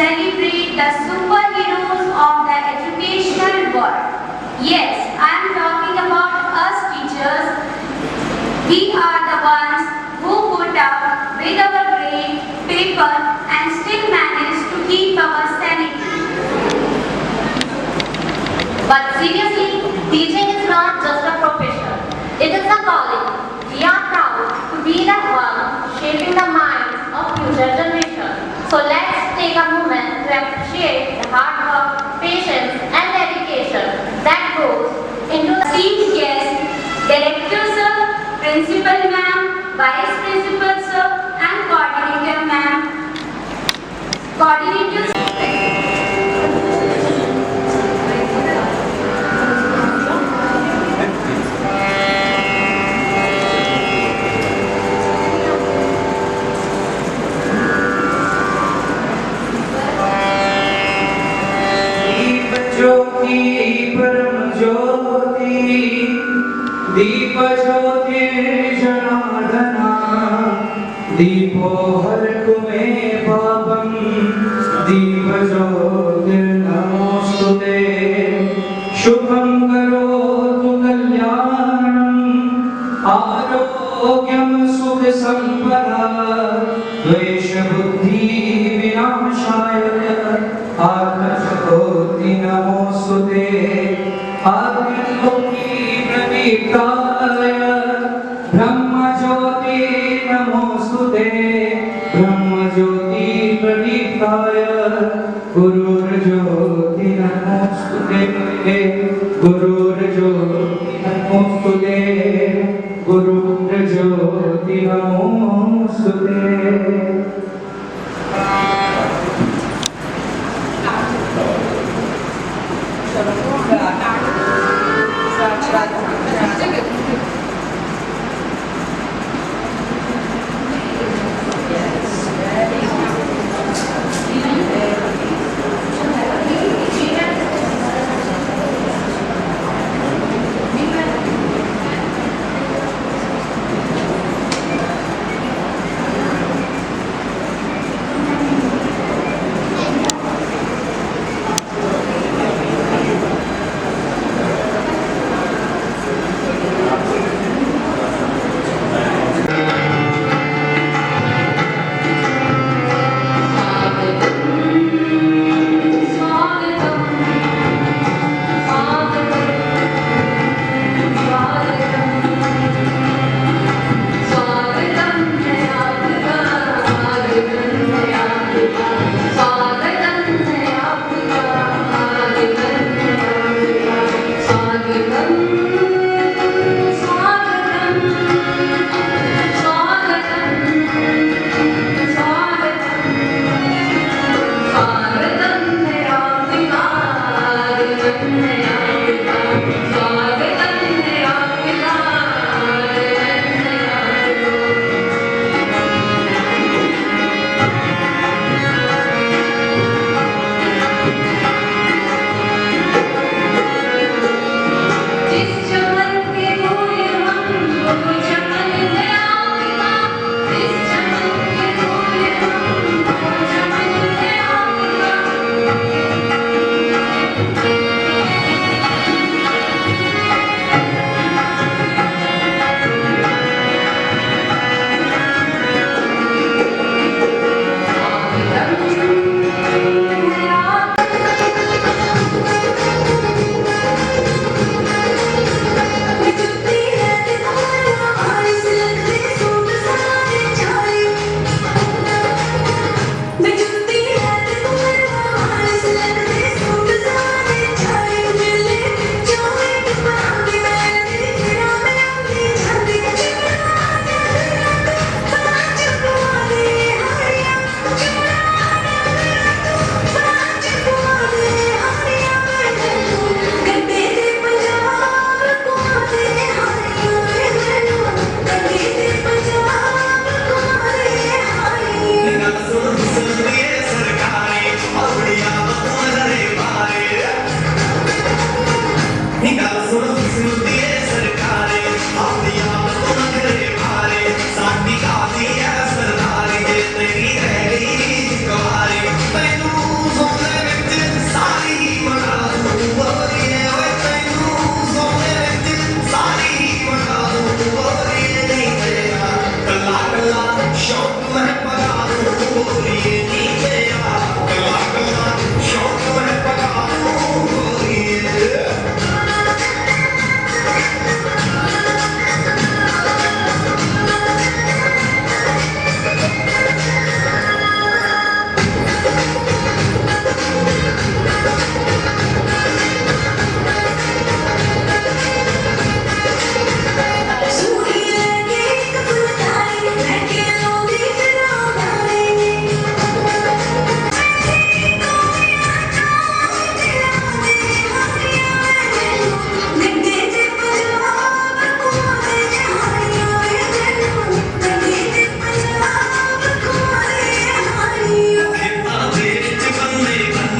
celebrate the superheroes of the educational world. Yes, I am talking about us teachers. We are the ones who put up with our brain, paper and still manage to keep our sanity. But seriously, teaching is not just a profession. It is a calling. We are proud to be the one shaping the minds of future generations. So let's take a moment to appreciate the hard work, patience and dedication that goes into the Esteemed guests, Director Sir, Principal Ma'am, Vice Principal Sir and Coordinator Ma'am. Coordinator परम ज्योति दीप ज्योतिर्जनार्दना दीपो हरतु मे पापम दीप ज्योतिर्नमोस्तुते शुभं करोतु कल्याणं आरोग्यं सुख संपदा द्वेष बुद्धि विनाशाय आत्मज्योति नमोस्तुते आत्मज्योति प्रदीप्ताय ब्रह्मज्योति नमोस्तुते ब्रह्मज्योति प्रदीप्ताय गुरुर्ज्योति नमोस्तुते गुरुर्ज्योति नमोस्तुते गुरुर्ज्योति नमोस्तुते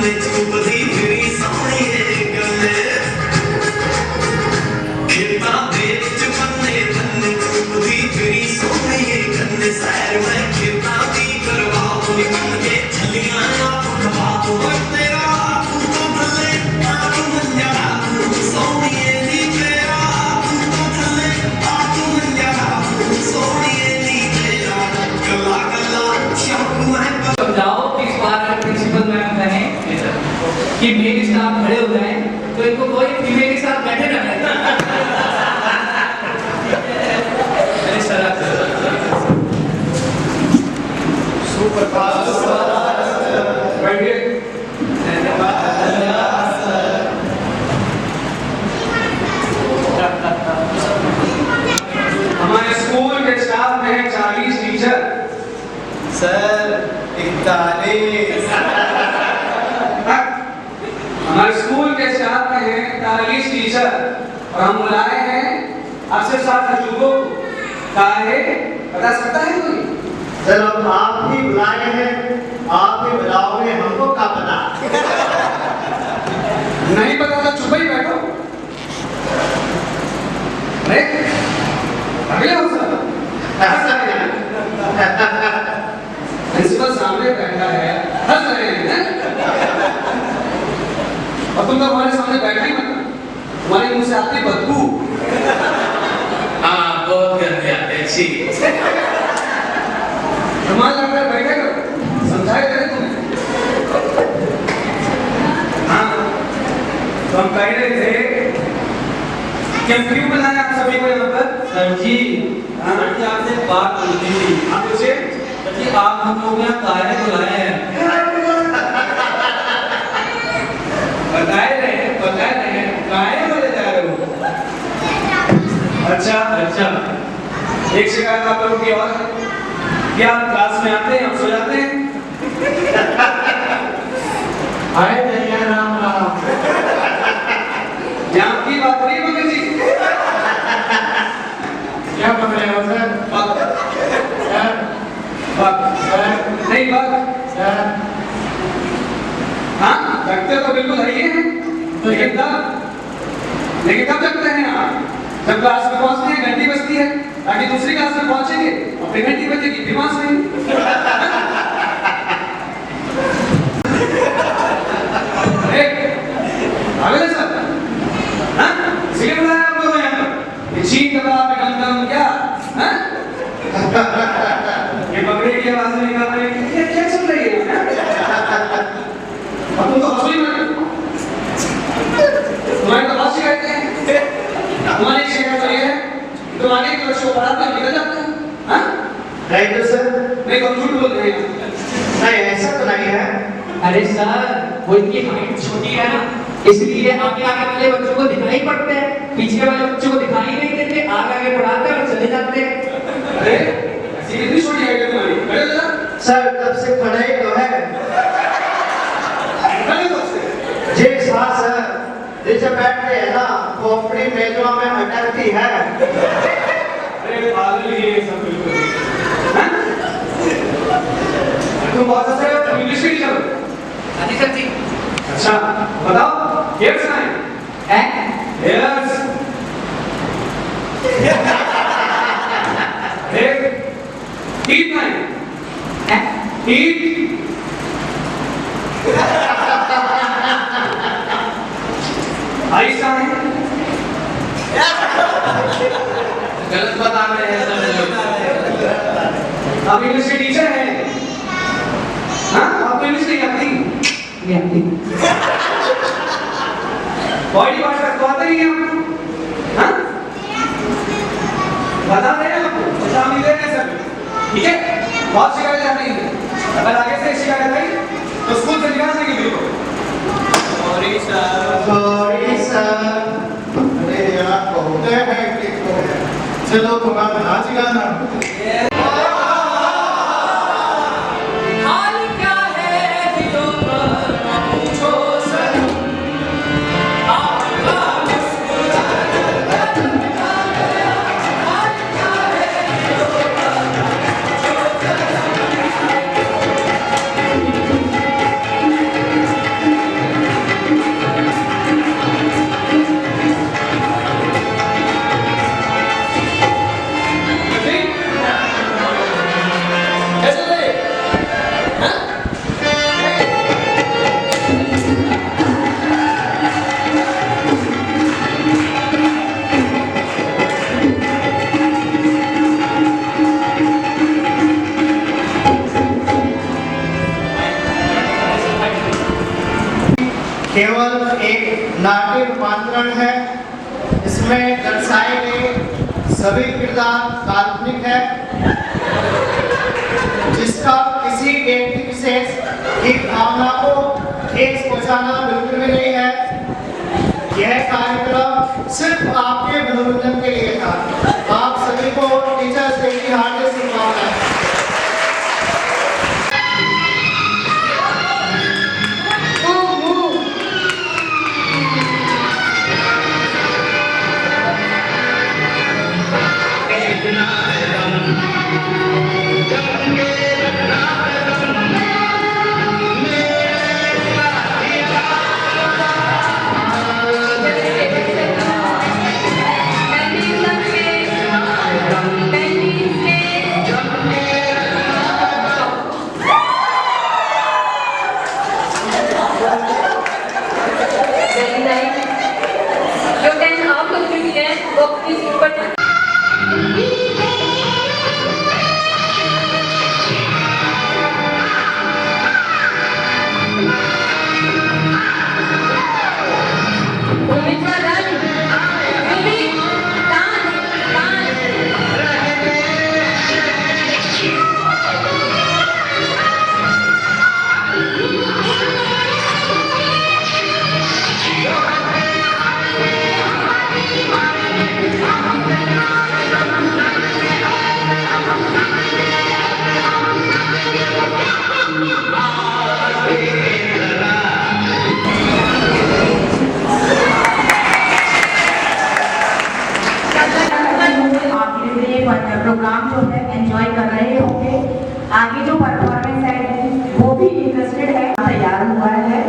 कन्ने चुभदी फिरी सोहणीए गल्ले खेतां दे विच बन्ने बन्ने चुभदी फिरी सोहणीए गल्ले सैर मैं खेतां दी करवाऊं निकल के छलियां आप खवा दो तेरा तू तो भले आप मंजरा सोहणीए नी तेरा तू तो भले आप मंजरा सोहणीए नी तेरा गल्ला गल्ला शौक मैं समझाओ कि इस बार अगर प्रिंसिपल मैम कहें कि मेरे स्टाफ खड़े हो जाएं तो इनको कोई फीमेल के साथ बैठे ना रहे। अरे सर बैठिए। हमारे स्कूल के स्टाफ में है 40 टीचर। सर 41 हमारे स्कूल के स्टाफ में हैं 41 टीचर और हम बुलाए हैं आपसे साथ तजुर्बों को। काहे बता सकता है कोई? सर अब आप ही बुलाए हैं आप ही बुलाओगे हमको क्या पता नहीं पता तो चुप ही बैठो। अरे अगले हो सर प्रिंसिपल सामने बैठा है हंस रहे हैं और तुम तो हमारे सामने बैठा ही मत। तुम्हारे मुंह से आती बदबू। हाँ बहुत गंदे आते हैं छी रुमाल लगाकर बैठे करो समझाए करे तुम्हें। हाँ तो हम कह रहे थे कि हम क्यों बुलाया आप सभी को यहाँ पर? सर जी आपसे बात पूछनी थी। आप पूछे सर जी आप हम लोग यहाँ काहे बुलाए हैं? बताए रहे काहे बोले जा रहे हो? अच्छा एक शिकायत आप लोगों की और है कि आप क्लास में आते हैं और सो जाते हैं। आए दैया राम राम। यहाँ की बात नहीं मगर जी क्या बन रहे हो सर? नहीं बात सर हाँ जगते तो बिल्कुल है ही हैं लेकिन कब जगते हैं आप? जब क्लास में पहुंचते हैं घंटी बजती है ताकि दूसरी क्लास में पहुंचेंगे और फिर घंटी बजेगी फिर वहां से अगले सर हाँ इसीलिए बुलाया आप लोगों यहाँ पर ये चीन दबा पे डम क्या हाँ ये बकरे की आवाज निकाल रहे हैं ये क्या सुन रही है अब तुम तो हंसो ही मत। तुम्हारी तो बहुत शिकायतें हैं। तुम्हारी शिकायत तो ये है तुम आगे की बच्चों को पढ़ाते हैं निकल जाते हैं हाँ? नहीं तो सर नहीं तुम झूठ बोल रहे हैं। नहीं ऐसा तो नहीं है अरे सर वो इनकी हाइट छोटी है ना इसलिए आगे आगे वाले बच्चों को दिखाई पड़ते हैं पीछे वाले बच्चों को दिखाई नहीं देते आगे आगे पढ़ाते और चले जाते हैं। अरे ऐसी कितनी छोटी हाइट है तुम्हारी? खड़े हो जा। सर तब से खड़े ही तो है खड़े हो से। जी हाँ सर जैसे बैठते हैं ना खोपड़ी मेजों में अटकती है अरे पागल ये सब बिल्कुल हाँ? तुम बहुत अच्छे हो तुम इंग्लिश की टीचर हो? हाँ जी सर जी। अच्छा बताओ हेयर्स कहाँ हैं? हेयर्स टीथ कहाँ हैं? टीथ आईज कहाँ हैं? गलत बता रहे हैं सर आप इंग्लिश के टीचर हैं हाँ आपको इंग्लिश नहीं आती? नहीं आती। बॉडी पार्ट रखवाते आता नहीं है आपको हाँ बता रहे हैं आपको एग्जाम नहीं दे रहे हैं सर ठीक है बहुत शिकायत आ रही है अगर आगे से शिकायत आई तो स्कूल से निकाल देंगे बिल्कुल। सॉरी सर अरे यार कहते हैं कि चलो तुम्हारा नाच गाना केवल एक नाट्य रूपांतरण है। इसमें दर्शाए गए सभी किरदार काल्पनिक है, जिसका किसी व्यक्ति विशेष की भावना को ठेस पहुंचाना बिल्कुल भी नहीं है। यह कार्यक्रम सिर्फ आपके मनोरंजन के लिए था। आप सभी को टीचर्स डे की हार्दिक शुभकामनाएं। प्रोग्राम जो है एंजॉय कर रहे होंगे। आगे जो परफॉर्मेंस है वो भी इंटरेस्टेड है, तैयार हुआ है।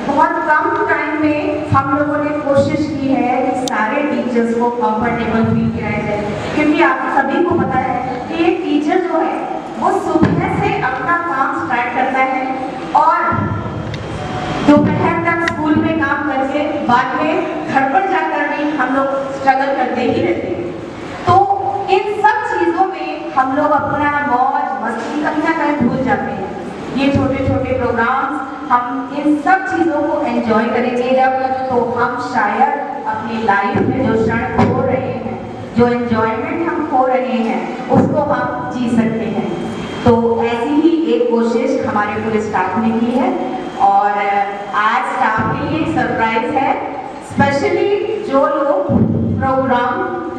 बहुत कम टाइम में हम लोगों ने कोशिश की है कि सारे टीचर्स को कंफर्टेबल फील कराया जाए, क्योंकि आप सभी को पता है कि एक टीचर जो है वो सुबह से अपना काम स्टार्ट करता है और दोपहर तक स्कूल में काम करके बाद में घर पर जाकर भी हम लोग स्ट्रगल करते ही रहते हैं। तो इन सब चीजों में हम लोग अपना मौज मस्ती कहीं ना कहीं भूल जाते हैं। ये छोटे छोटे प्रोग्राम्स हम इन सब चीजों को एंजॉय करेंगे जब, तो हम शायद अपनी लाइफ में जो क्षण खो रहे हैं, जो एंजॉयमेंट हम खो रहे हैं, उसको हम जी सकते हैं। तो ऐसी ही एक कोशिश हमारे पूरे स्टाफ ने की है और आज स्टाफ के लिए सरप्राइज है। स्पेशली जो लोग प्रोग्राम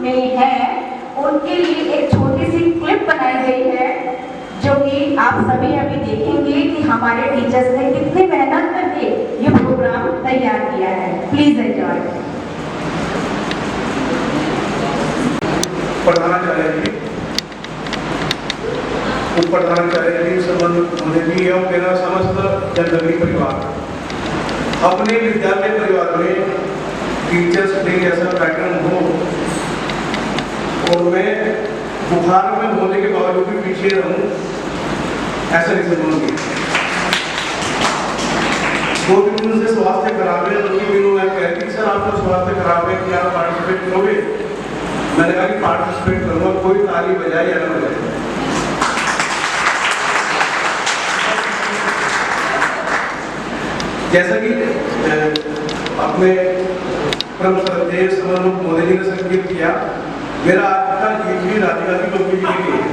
में हैं उनके लिए एक छोटी सी क्लिप बनाई गई है, जो कि आप सभी अभी देखेंगे कि हमारे टीचर्स ने कितनी मेहनत करके ये प्रोग्राम तैयार किया है। Please enjoy. प्रधानाचार्य जी, उप प्रधानाचार्य जी, संबंधित मोदी एवं मेरा समस्त जननगरी परिवार, अपने विद्यालय परिवार में टीचर्स डे जैसा पैटर्न हो और मैं बुखार में होने के बावजूद भी पीछे रहूं, ऐसा नहीं समझूंगी। 2 दिन से स्वास्थ्य खराब है, 2 दिनों में कहती सर आपको स्वास्थ्य खराब है कि आप पार्टिसिपेट करोगे? मैंने कहा कि पार्टिसिपेट करूंगा, कोई ताली बजाए या न बजाए। जैसा कि अपने परम श्रद्धेय समन्वयक मोदी जी ने संकेत किया, मेरा आपका गीत भी राधिका की टोपी के लिए है।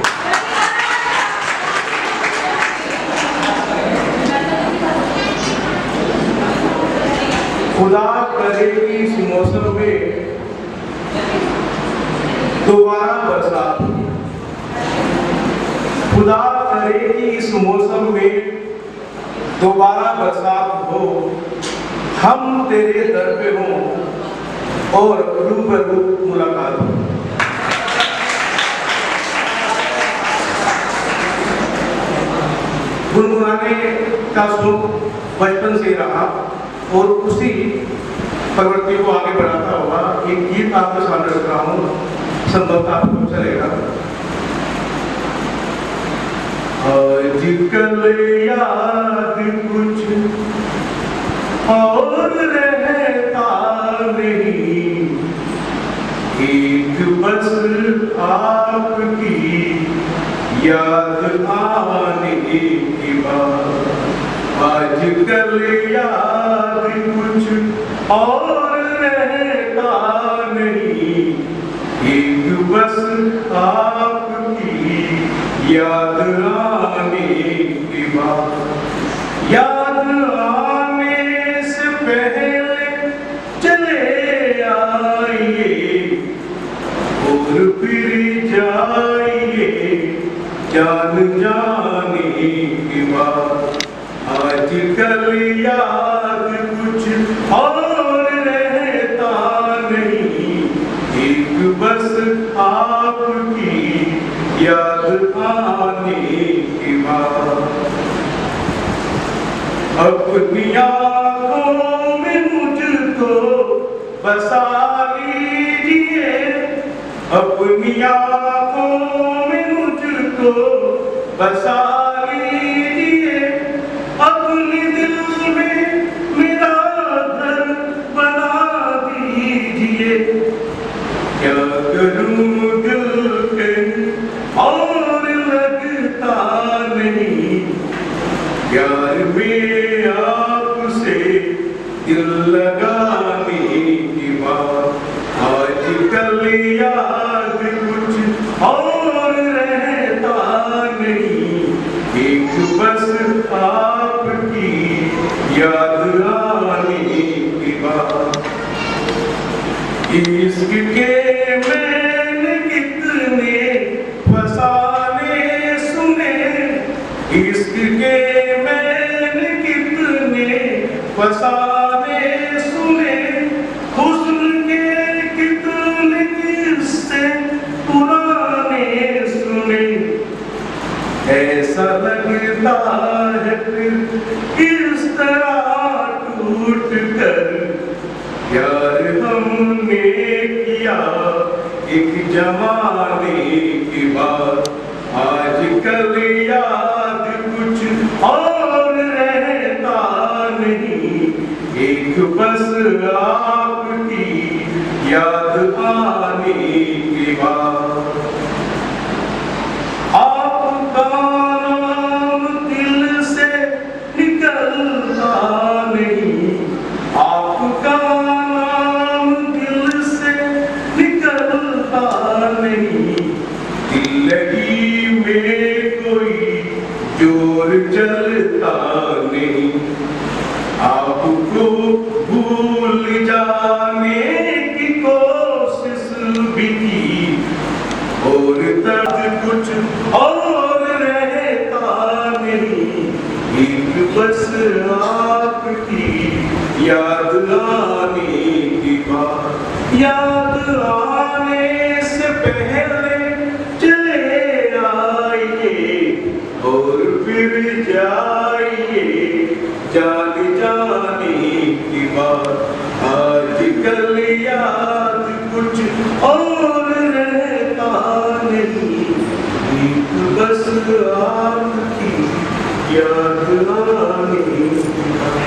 खुदा करे कि इस मौसम में दोबारा बरसात, खुदा करे कि इस मौसम में दोबारा बरसात हो, हम तेरे दर पे हों और रूबरू मुलाकात हो। गुनगुनाने का शौक बचपन से रहा और उसी प्रवृत्ति को आगे बढ़ाता हुआ एक गीत आपके सामने रख रहा हूँ, संभवतः आपको चलेगा। आजकल याद कुछ और रहता नहीं, एक बस आपकी याद आने की बात। आजकल याद कुछ और रहता नहीं, एक बस आपकी याद आने की बात। याद आने से पहले चले आइए और फिर जाइए जान जाने की बात। आजकल याद कुछ और रहता नहीं, एक बस आपकी याद आने की बात। अपनी आँखों में मुझको बसा लीजिए, अपनी आँखों में मुझको बसा लीजिए, अपने दिल में मेरा घर बना दीजिए। क्या करूं दिल के और लगता नहीं, प्यार में आपसे दिल लगाने की बात। आजकल याद कुछ और रहता नहीं, एक बस आपकी याद आने की बात। इश्क के मैंने कितने फसाने सुने, इश्क के मैंने कितने फसाने सुने, हुस्न के कितने किस्से पुराने सुने। ऐसा लगता है फिर इस तरह टूट कर प्यार हमने किया एक जमाने की बात। आजकल याद कुछ और रहता नहीं, एक बस आपकी याद आने की बात। आपका नाम दिल से निकलता नहीं, आपका नाम दिल से निकलता नहीं, दिल लगी में कोई जोर चलता नहीं। आपको भूल जाने की कोशिश भी की और तब कुछ और रहता नहीं, एक बस आपकी याद आने की बात। याद आने से पहले चले आइए और फिर जाइए जान जाने की बात। आजकल याद कुछ और रहता नहीं, एक बस आपकी याद आने की बात।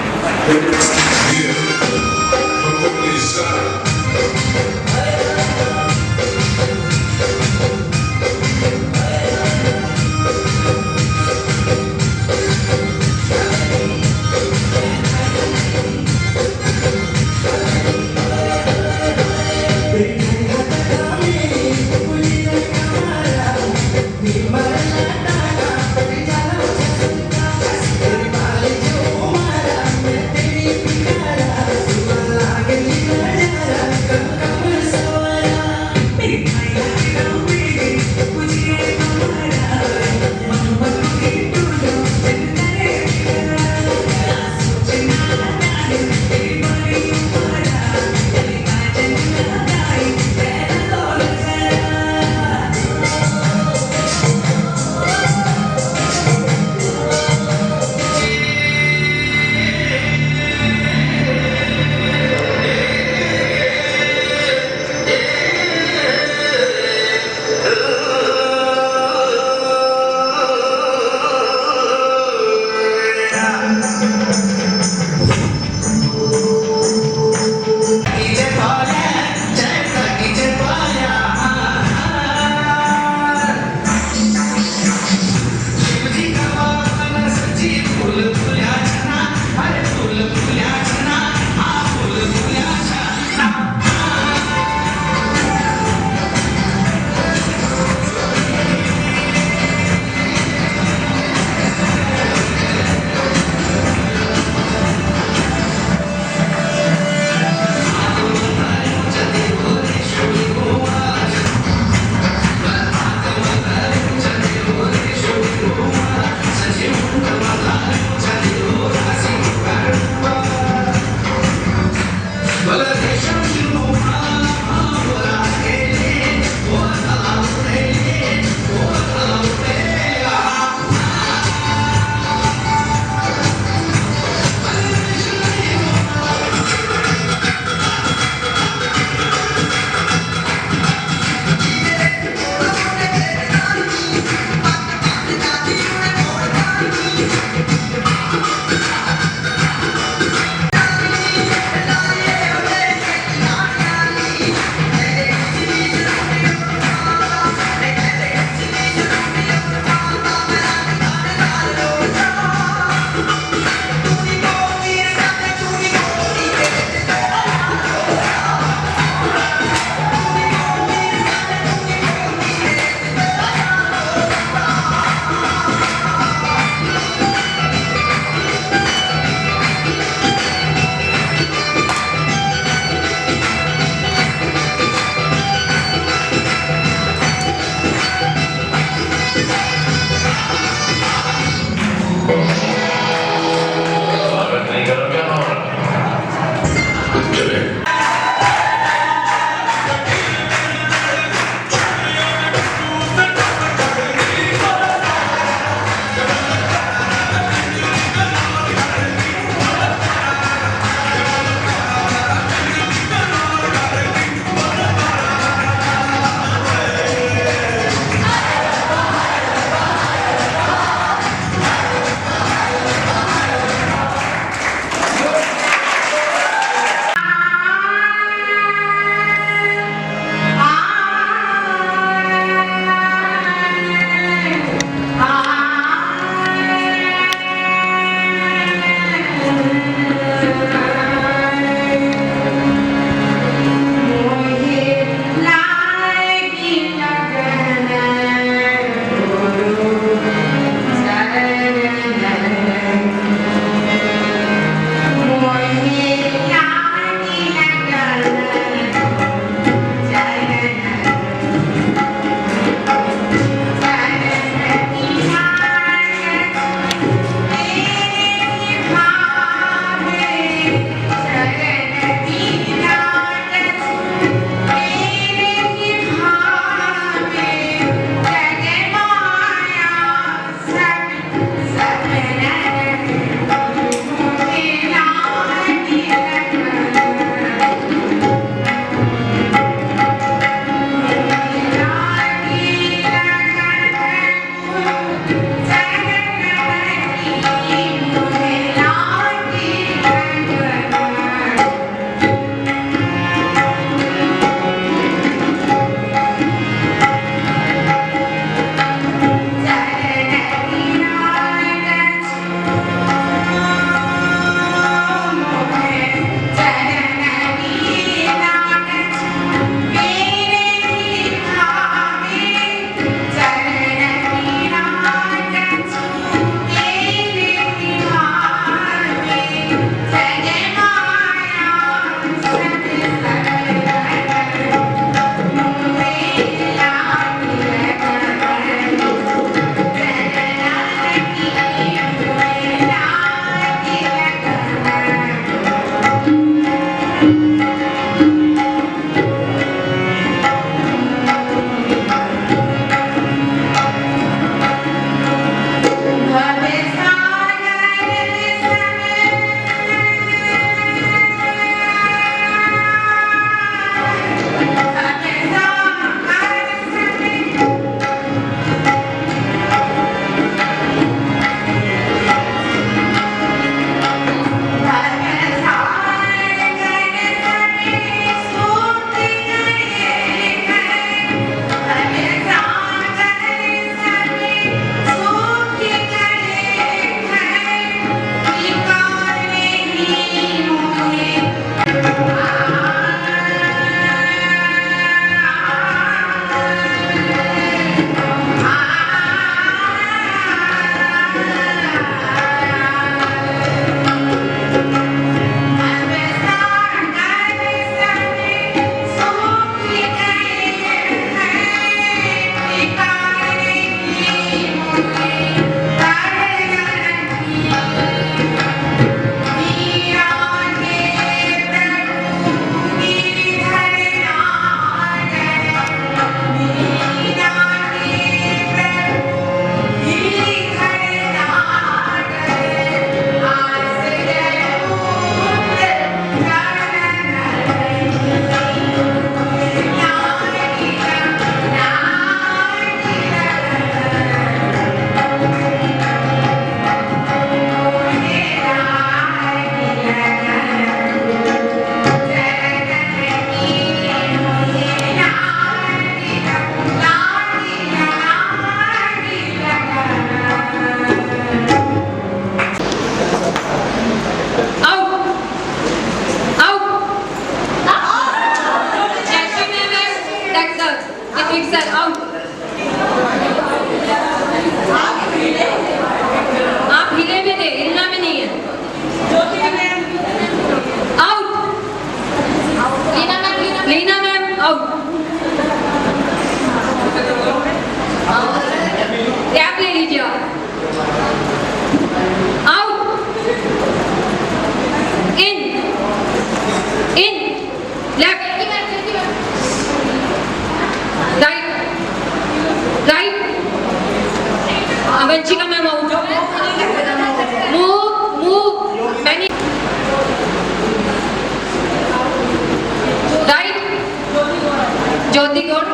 वेरी गुड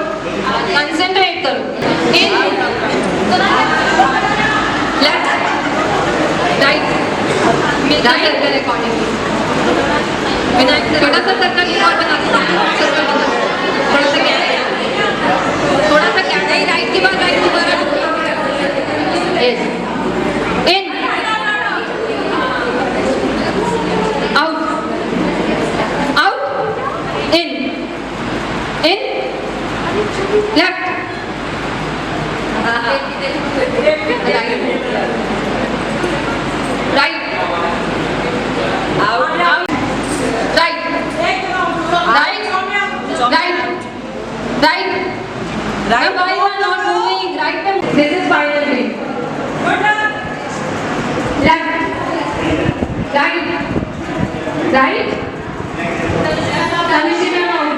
कंसंट्रेट करो in left right Vinayak circle accordingly Vinayak छोटा सा सर्कल और बना देते हैं सर्कल थोड़ा सा क्या है थोड़ा सा क्या नहीं राइट के बाद राइट दोबारा yes in out out in left right out out right right right right right why you are not moving right पे this is final game left right right semifinal out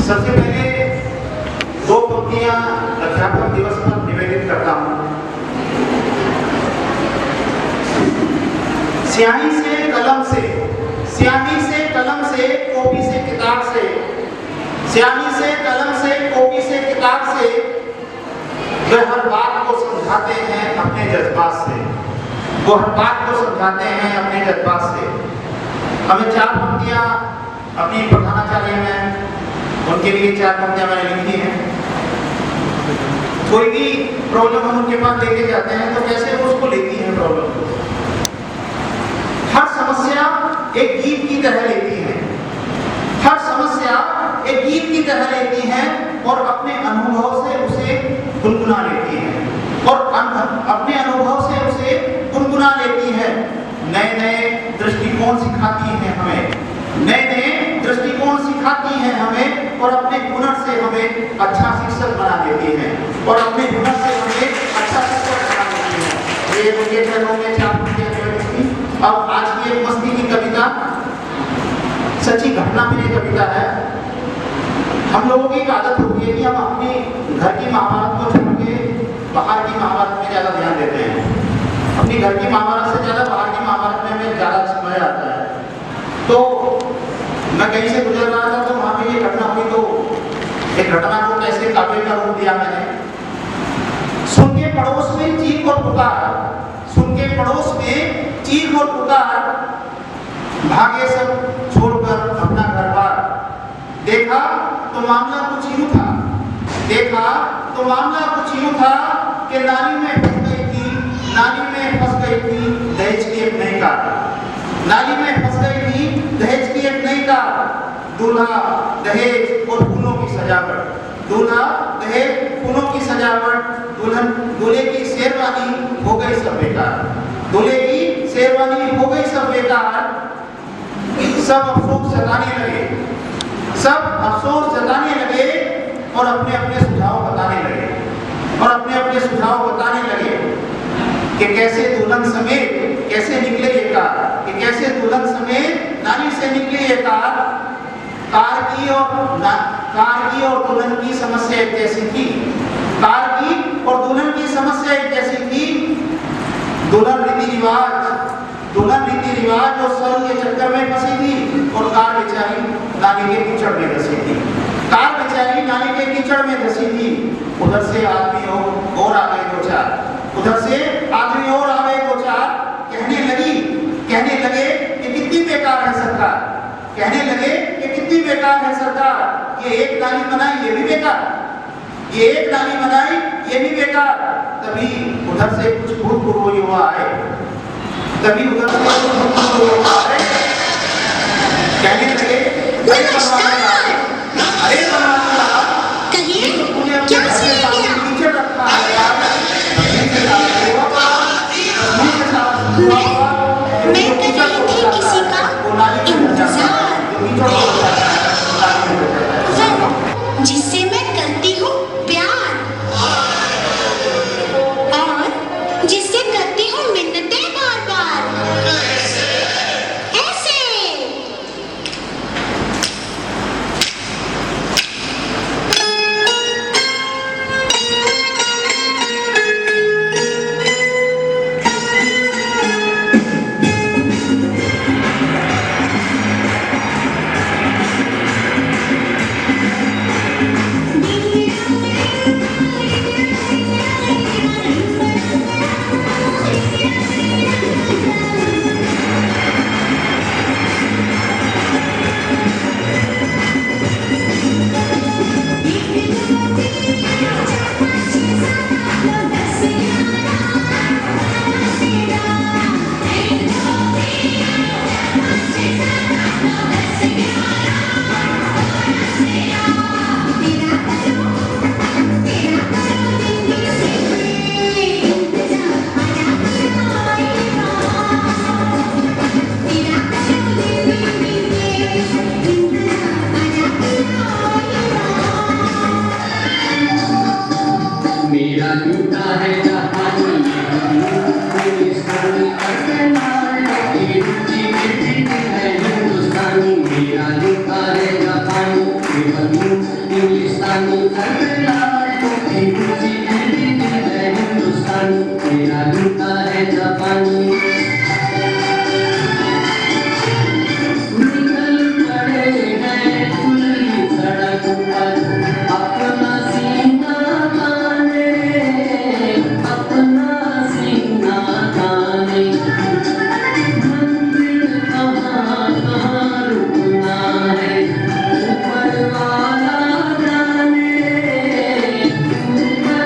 सबसे पहले दो पंक्तियां अध्यापक दिवस पर निवेदित करता हूं। स्याही से कलम से, स्याही से कलम से, कॉपी से किताब से, स्याही से कलम से, कॉपी से किताब से, वे हर बात को समझाते हैं अपने जज्बात से, वो हर बात को समझाते हैं अपने जज्बात से। हमें चार पंक्तियां अपनी प्रधानाचार्य में उनके लिए चार पंक्तियां मैंने लिखी हैं। कोई भी प्रॉब्लम हम उनके पास लेके जाते हैं तो कैसे वो उसको लेती हैं प्रॉब्लम को। हर समस्या एक गीत की तरह लेती है, हर समस्या एक गीत की तरह लेती है और अपने अनुभव से उसे गुनगुना लेती है और अपने अनुभव से उसे गुनगुना लेती है। नए नए दृष्टिकोण सिखाती हैं हमें, नए नए दृष्टिकोण सिखाती हैं हमें और अपने हुनर से हमें अच्छा शिक्षक बना देती हैं और अपने हुनर से हमें अच्छा शिक्षक बना देती हैं। ये उनके चरणों में चार पंक्तियां निवेदित थी। अब आज की एक मस्ती की कविता सच्ची घटना पे ये कविता है। हम लोगों की एक आदत होती है कि हम अपनी घर की महाभारत को छोड़ के बाहर की महाभारत में ज्यादा ध्यान देते हैं। अपनी घर की महाभारत से ज्यादा बाहर की महाभारत में हमें ज्यादा समय आता है। तो मैं कहीं से गुजर रहा था तो वहां पे ये घटना हुई, तो एक घटना को कैसे काव्य का रूप दिया मैंने। सुन के पड़ोस में चीख और पुकार, सुन के पड़ोस में चीख और पुकार, भागे सब छोड़कर अपना घर बार। देखा तो मामला कुछ यूं था, देखा तो मामला कुछ यूं था कि नाली में फंस गई थी, नाली में फंस गई थी दहेज की एक नई कार, नाली में फंस गई थी दहेज की एक नई कार। दूल्हा दहेज और फूलों की सजावट, दूल्हा दहेज फूलों की सजावट, दुल्हन दूल्हे की शेरवानी हो गई सब बेकार, दूल्हे की शेरवानी हो गई सब बेकार। सब अफसोस जताने लगे, सब अफसोस जताने लगे और अपने अपने सुझाव बताने लगे, और अपने अपने सुझाव बताने लगे कि कैसे दुल्हन समेत कैसे निकले ये कार, कि कैसे दुल्हन समेत नाली से निकले ये कार। कार की और दुल्हन की समस्या एक जैसी थी, कार की और दुल्हन की समस्या एक जैसी थी। दुल्हन रीति रिवाज और सर के चक्कर में फंसी थी और कार बेचारी नाली के कीचड़ में धंसी थी, कार बेचारी नाली के कीचड़ में धंसी थी। उधर से आदमी और आ गए दो चार, उधर से आदमी और आ गए दो चार, कहने लगे कि कितनी बेकार है सरकार, कहने लगे कि कितनी बेकार है सरकार। ये एक नाली बनाई ये भी बेकार, ये एक नाली बनाई ये भी बेकार। तभी उधर से कुछ भूतपूर्व युवा आए, तभी उधर से कुछ भूतपूर्व युवा आए, कहने लगे अरे बनवाने लगा, कहिए तूने अपने क्या घर के सीख सामने लिया? कीचड़ रखा है यार, मैं कर रही थी किसी का इंतजार, वो जिससे मैं करती हूँ प्यार और जिससे करती हूँ मिन्नतें बार बार ऐसे। मेरा जूता है जापानी, हिंदुस्तानी ये रुचि मेरी है हिंदुस्तानी। मेरा जूता है जापानी, हिंदुस्तानी ये रुचि मेरी है हिंदुस्तानी। मेरा जूता है जापानी। निकल पड़े हैं खुली सड़क पर अपना सीना ताने, अपना सीना ताने। मंदिर कहाँ कहाँ रुकना है ऊपर वाला जाने, ऊपर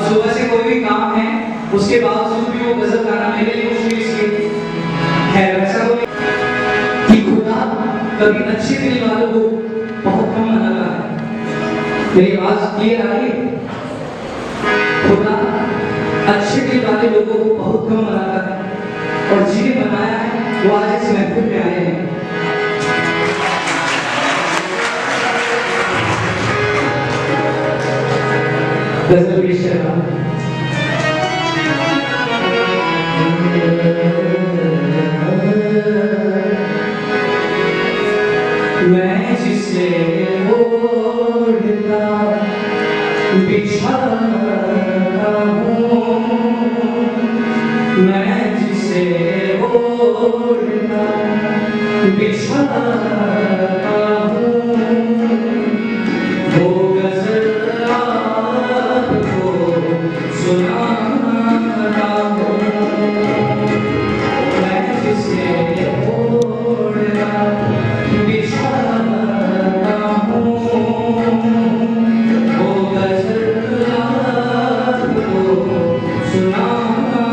सुबह से कोई भी काम है उसके बावजूद भी वो गजल गाना मेरे लिए मुश्किल इसलिए खैर ऐसा कोई कि खुदा कभी अच्छे दिल वालों को बहुत कम मनाता है। मेरी आवाज क्लियर आ रही है? खुदा अच्छे दिल वाले लोगों को बहुत कम मनाता है और जिन्हें बनाया है वो आज इस महफिल में आए हैं। गजल पेश कर रहा हूं। मैं जिसे ओढ़ता बिछाता हूँ, मैं जिसे ओढ़ता बिछाता हूँ, वो गजल आपको सुनाता हूँ। मैं जिसे ओढ़ता बिछाता हूँ, वो गजल आपको सुनाता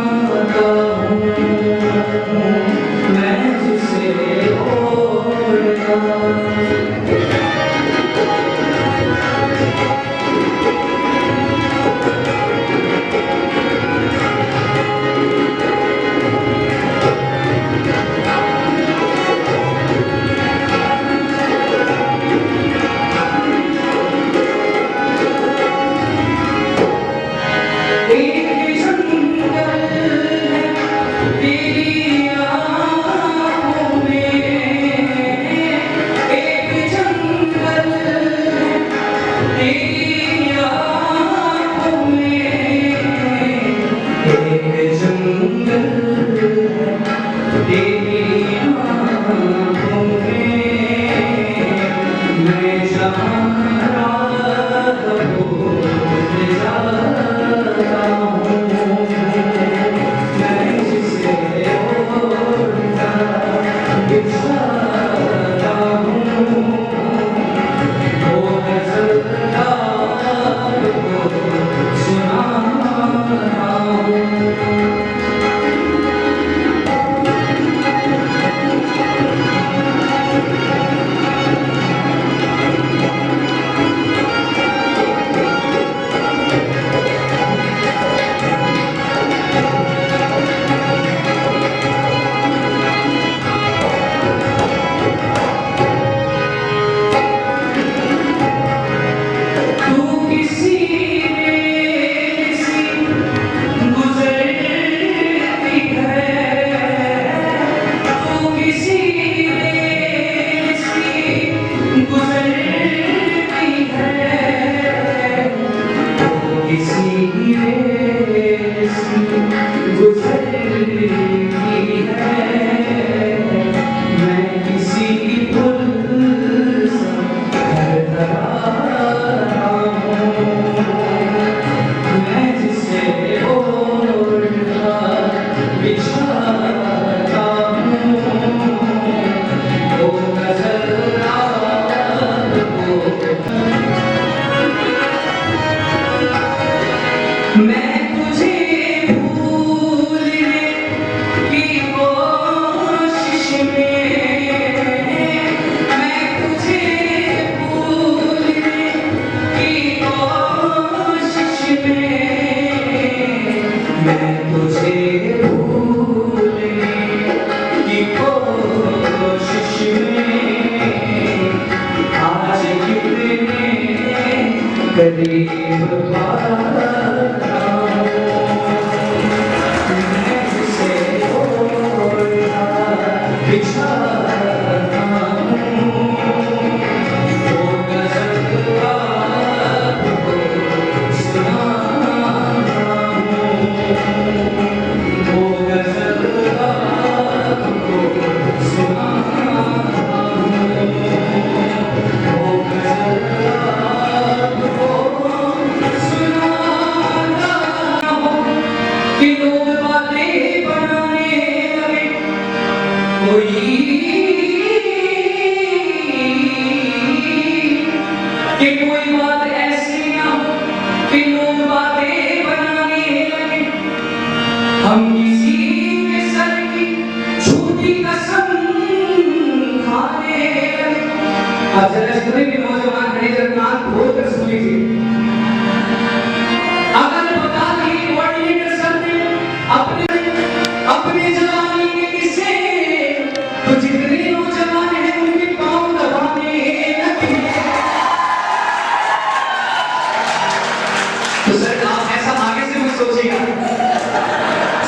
हूँ। मैं जिसे ओढ़ता करीब पाना से ओढ़ना बिछाना वो गज़ल आपको सुनाना वो गज़ल आपको सुनाना वो गज़ल आपको सुनाना कि लोग बातें बनाने लगे कोई कि कोई बात ऐसी ना हो कि लोग बातें बनाने लगे हम किसी के सर की झूठी कसम खाने लगे। अब जरा जितने भी नौजवान खड़े जरा कान खोल कर सुन लीजिए। अगर बता दी वर्ल्ड लीडर सर ने अपने जवानी के किस्से तो जितने नौजवान हैं उनके पांव दबाने लगे। तो सर आप ऐसा आगे से मत सोचिएगा।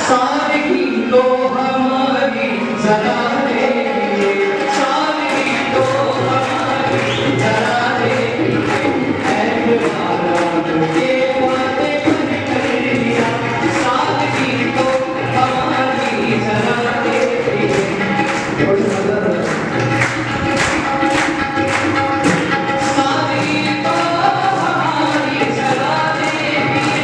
सादगी तो हमारी जरा देंगे, सादगी तो हमारी जरा देंगे, ऐतबार ये बातें बन कर लिया, सादगी तो हमारी जरा देंगे। सादगी तो हमारी जरा देंगे,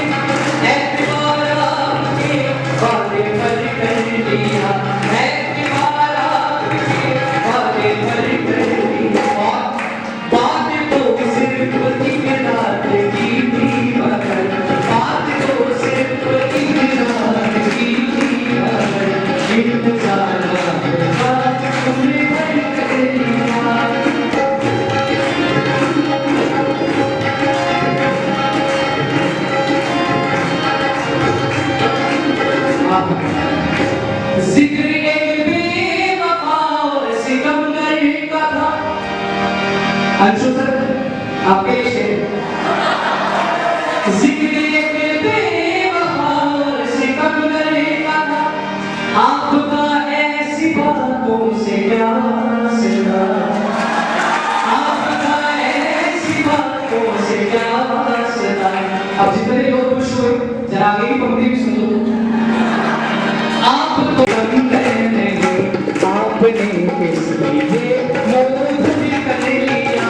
ऐतबार आपके वादे पर कर लिया, ऐतबार आपके वादे पर कर लिया। और बात तो सिर्फ एक रात की थी मगर, बात तो सिर्फ एक रात की थी मगर, इंतजार बात तुमने पर कर लिया। जिक्र एक बेवफा और सिकंदर का था। अंशु सर आपके लिए शेर। जिक्र एक बेवफा और सिकंदर का था, आपका ऐसी बातों से क्या सिला, आपका ऐसी बातों से क्या सिला। अब जितने लोग खुश हुए जरा आगे की पंक्ति भी सुन लो। आपको आपने किस लिए मोह कर लिया,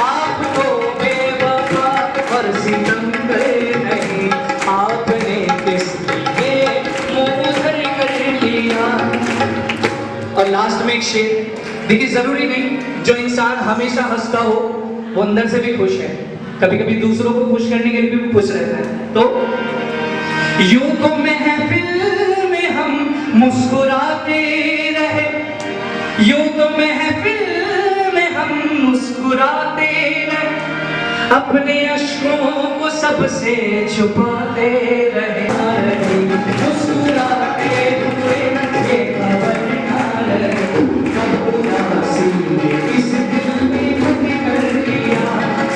आपको बेवफा और सितमगर नहीं, आपने किस लिए मोह कर लिया। और लास्ट में एक शेर देखिए, जरूरी नहीं जो इंसान हमेशा हंसता हो वो अंदर से भी खुश है, कभी कभी दूसरों को खुश करने के लिए भी खुश रहता है। तो यूं तो महफिल में हम मुस्कुराते रहे, यूं तो महफिल में हम मुस्कुराते रहे, अपने अश्कों को सबसे छुपाते रहे, मुस्कुराते हुए ये खबर ना रहे, कब उदासी ने इस दिल में खुद कर लिया,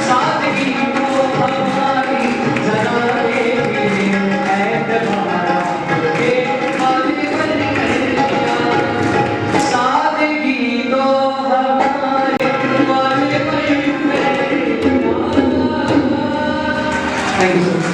सादगी को हमारी जरा देंगे, ऐतबार आपके वादे पर कर लिया, सादगी तो हमारे वादे पर कर लिया। Thank you sir.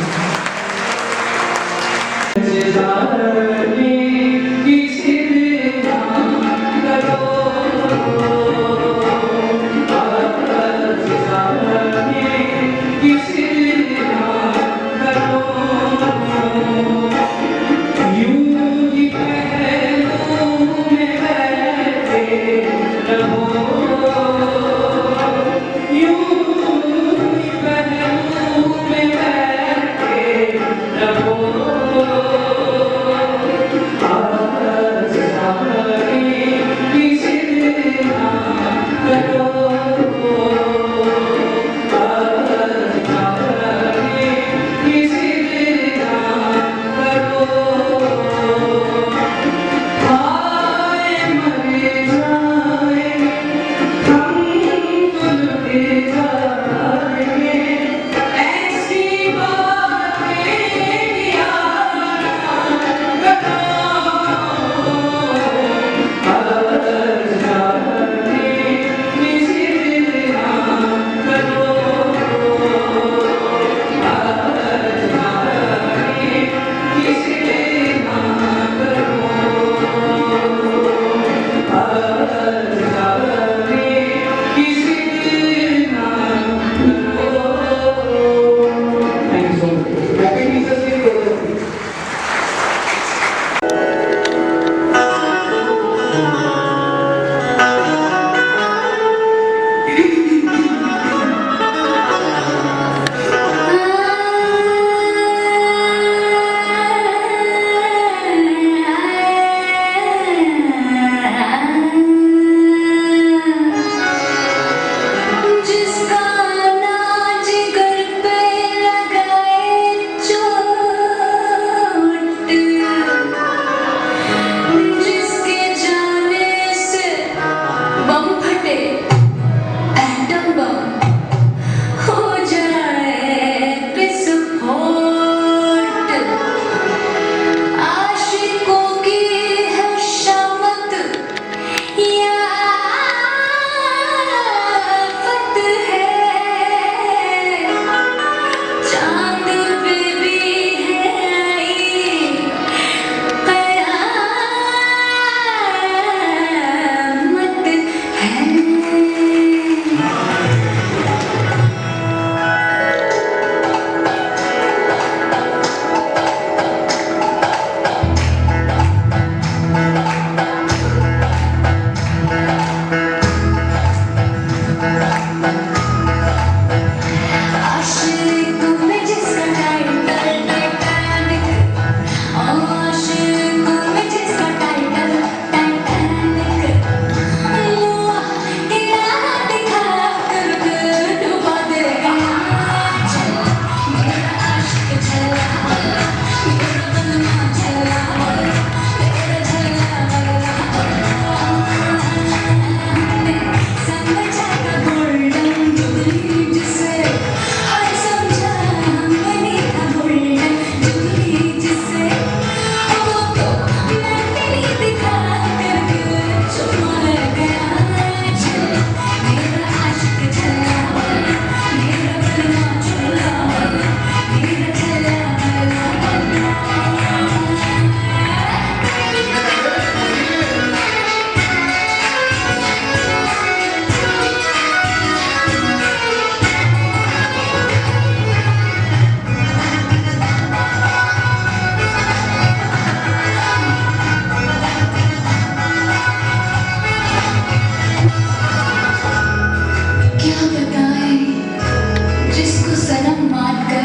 शब्द गाए जिसको सनम मानकर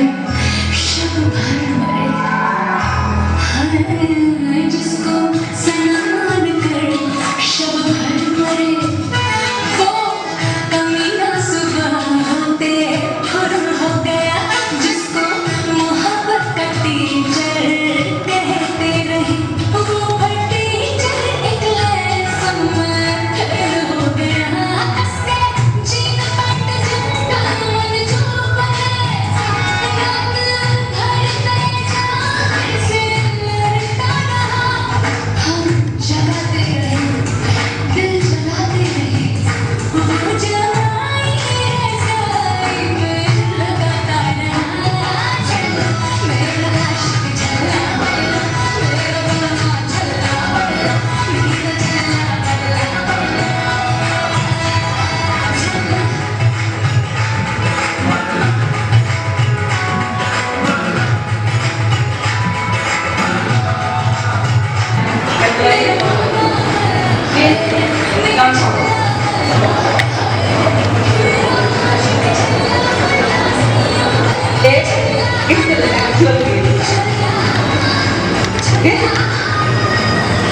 शब भर मरे, हाय जिसको सनम मानकर शब भर मरे, वो कमीना सुबह होते खुर्म हो गया, जिसको मोहब्बत का टीचर कहते रहे, वो टीचर एक लैसन में हो गया, हंसते जीन पट झुमका मन झूम है, रात भर जान से लड़ता रहा, हम जलाते रहे, दिल जलाते रहे, वो जलाई रजाई में लगाता रहा, चला मेरा आशिक चला बड़ा, मेरा बना चला बड़ा, मेरा चला बड़ा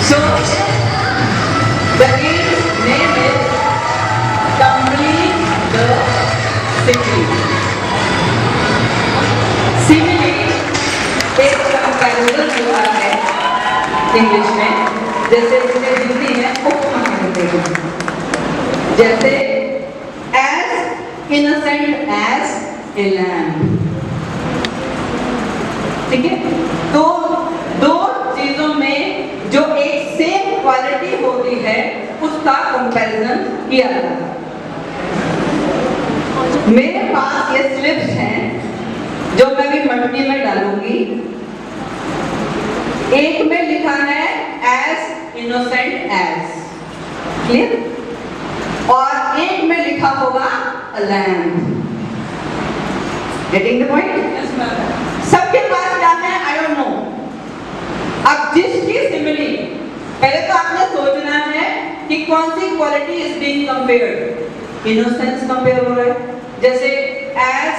So, the name is complete the simile. Simile एक कंपैरिजन हुआ है इंग्लिश में, जैसे इसे हिंदी में उपमा कहते हैं, जैसे as innocent as a lamb, ठीक है। तो दो चीजों में जो एक सेम क्वालिटी होती है उसका कंपैरिजन किया जाता है। मेरे पास ये स्लिप्स हैं जो मैं भी मटकी में डालूंगी। एक में लिखा है as innocent as, क्लियर, और एक में लिखा होगा a lamb। Getting the point? सबके पास क्या है आई डोंट नो। अब जिसकी सिमिली, पहले तो आपने सोचना है कि कौन सी quality is being compared. Innocence compare हो रहा है, जैसे as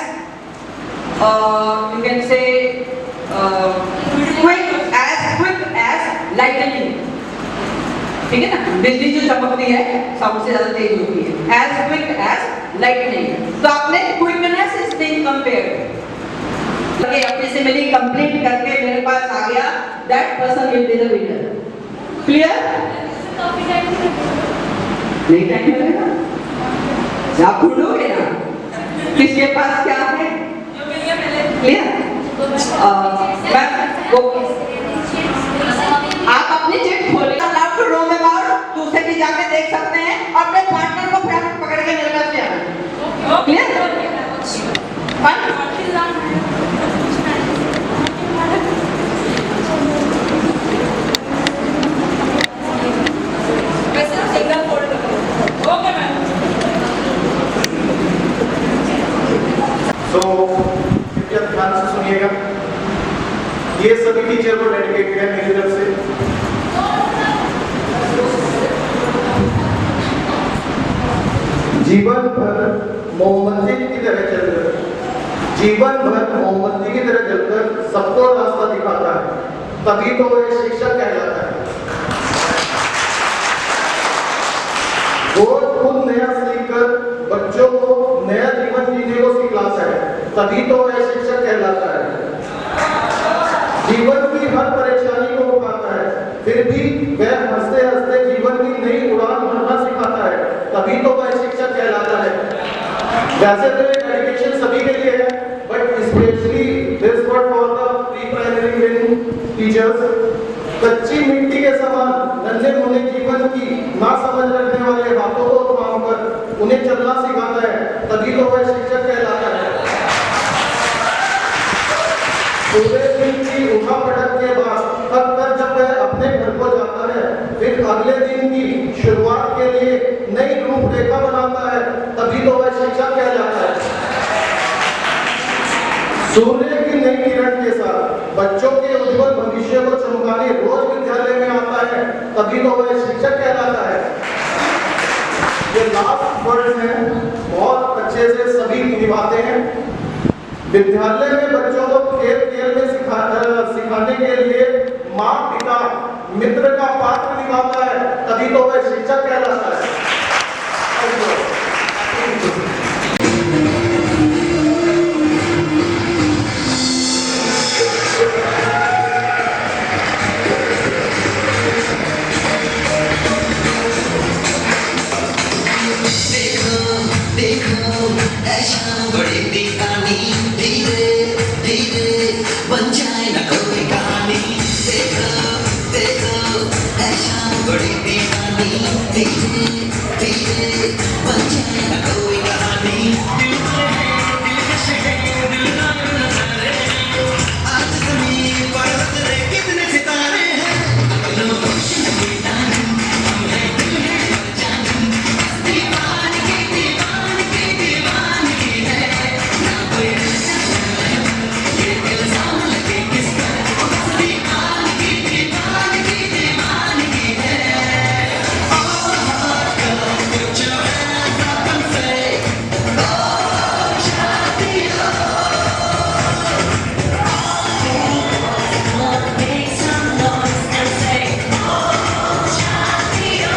you can say quick as lightning, ठीक है ना, बिजली जो चमकती है साउंड से ज्यादा तेज होती है, एज क्विक एज लाइटनिंग। तो आपने क्विकनेस इज बीइंग कंपेयर्ड, अपनी सिमिली कंप्लीट करके मेरे पास आ गया, that person will be the winner. Clear? नहीं टाइम लगेगा, आप ढूंढोगे ना किसके पास क्या है। क्लियर? आप अपनी चिट खोलिए, अलाउड टू रोम अबाउट, दूसरे भी जाके देख सकते हैं, और अपने पार्टनर को पकड़ के मेरे पास ले आना। क्लियर? फन? तो कृपया ध्यान से सुनिएगा, ये सभी टीचर को डेडिकेटेड है मेरी तरफ से। जीवन भर मोमबत्ती की तरह चलकर, जीवन भर मोमबत्ती की तरह जलकर सबको रास्ता दिखाता है, तभी तो वह शिक्षक कहलाता है। रोज खुद नया सीखकर बच्चों को नया जीवन जीने को सिखलाता है, तभी तो वह शिक्षक कहलाता है। जीवन की हर परेशानी को उठाता है, फिर भी वह हंसते हंसते जीवन की नई उड़ान भरना सिखाता है, तभी तो वह शिक्षक कहलाता है। वैसे तो ये डेडिकेशन सभी के लिए है, but specially this for the pre primary teachers. कच्ची मिट्टी के समान नन्हे मुन्ने जीवन की ना समझ रखने वाले हाथों को थामकर उन्हें चलना सिखाता है, तभी तो वह शिक्षक कहलाता है। पूरे दिन की उठा पटक के बाद थक कर जब वह अपने घर को जाता है, फिर अगले दिन की शुरुआत के लिए नई रूपरेखा बनाता है, तभी तो वह शिक्षक कहलाता है। सूर्य की नई किरण के साथ बच्चों के उज्जवल भविष्य को चमकाने रोज विद्यालय में आता है, तभी तो वह शिक्षक कहलाता है। ये लास्ट वर्ड है, बहुत अच्छे निभाते हैं। विद्यालय में बच्चों को खेल खेल में सिखाने के लिए माँ पिता मित्र का पात्र निभाता है, तभी तो वह शिक्षक कहलाता है। बड़ी दीवानी धीरे धीरे बन जाए ना कोई कहानी। देखो देखो ऐसा बड़ी दीवानी धीरे धीरे बन जाए ना कोई कहानी। दिल से दिल कश है दिल ना नजारे, आज ज़मीन पर उतरे कितने सितारे हैं। अपनों को शर्मिंदानी हम हैं दिल है जानी, दीवानगी दीवानगी दीवानगी है। ना कोई ये इल्जाम लगे किस पर, दीवानगी दीवानगी दीवानगी है। और कुछ ऐसा तुमसे चाहती हो, make some noise and say चाहती हो।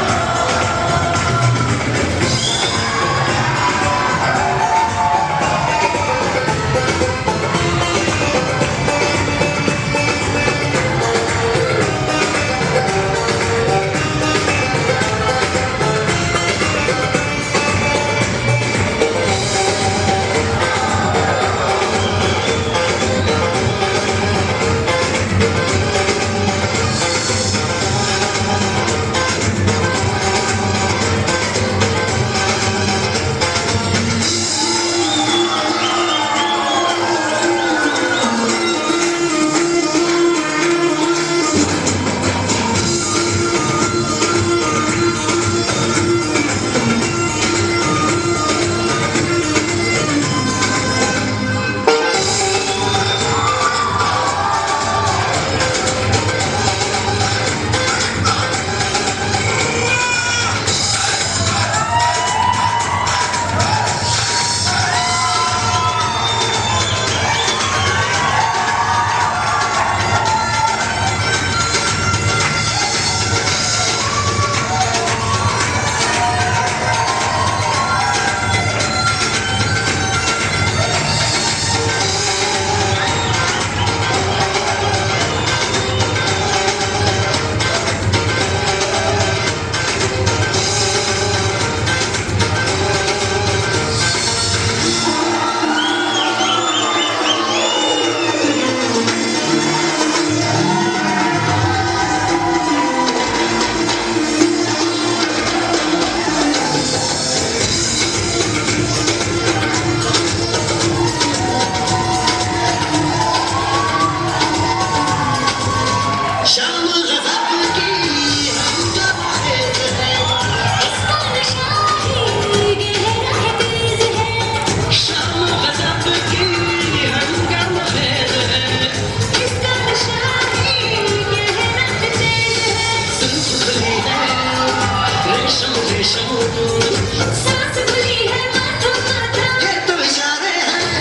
शाम गज़ब की हम जब खेत हैं, इसका नशा ही गहरा है तेज है। शाम गज़ब की हम जब खेत हैं, इसका नशा ही गहरा है तेज है। सांस खुली है रेशम रेशम, सांस खुली है माथों माथा, ये तो इशारे हैं।